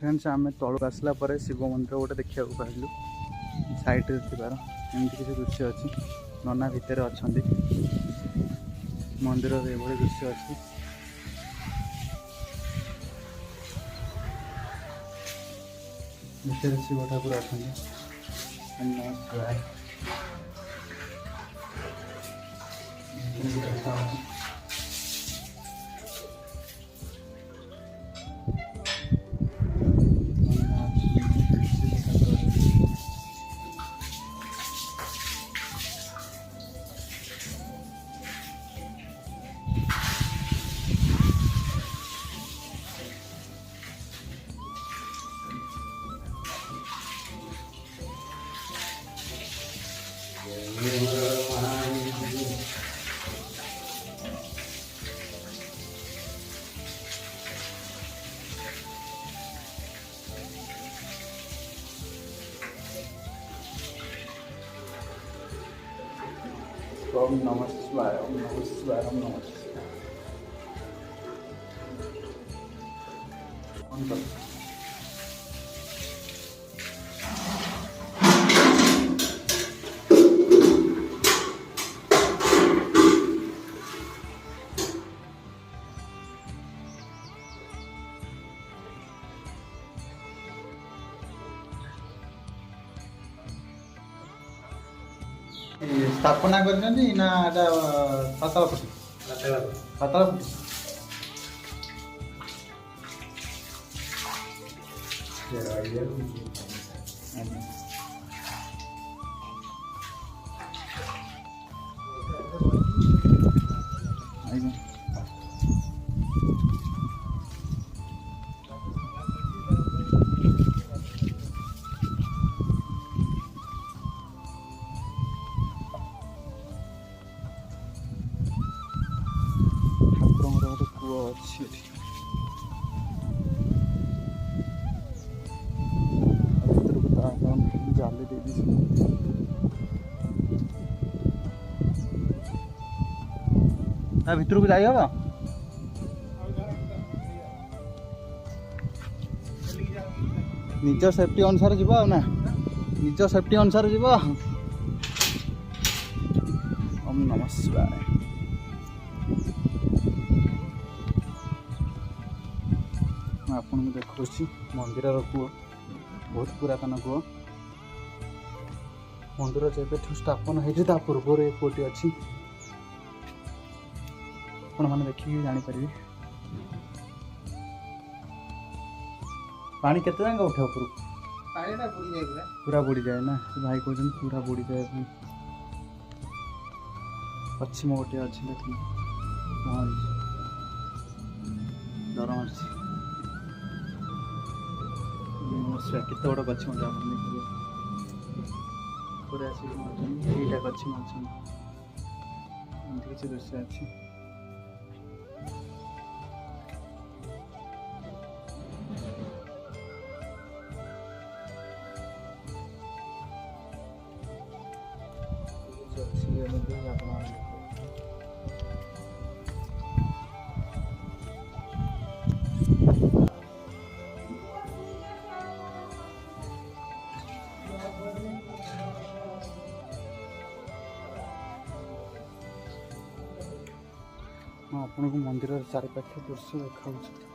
Friends आम तलू आसला शिव मंदिर गोटे देखा पाइलु साइड थीबार एमती किसी दृश्य अच्छी नना भितर अच्छा मंदिर ये दृश्य अच्छी भितर शिव ठाकुर अच्छा ओम नमः शिवाय ओम नमः शिवाय ओम नमः शिवाय। स्थापना कर ना पाताल पाताल जाली दे दी भितर को जाई होगा निज सेफ्टी अनुसार जीव ना निज सेफ्टी अनुसार जीव ओम नमः शिवाय आपन को देखो मंदिर कूह बहुत पुरातन कूह मंदिर जब स्थापन होती पूर्व एक कूटी अच्छी आपण मैंने देखिए जापर पानी केते जाएगा उठे ऊपर पूरा बुड़ी जाए ना भाई कहते पूरा बुड़ी जाए पश्चिम गोटे अच्छी देखिए डर मार्च केत बड़ गच पूरा आसिक गच मार्च किसी दृश्य अच्छी आपन को मंदिर चारिपाखे दृश्य देखा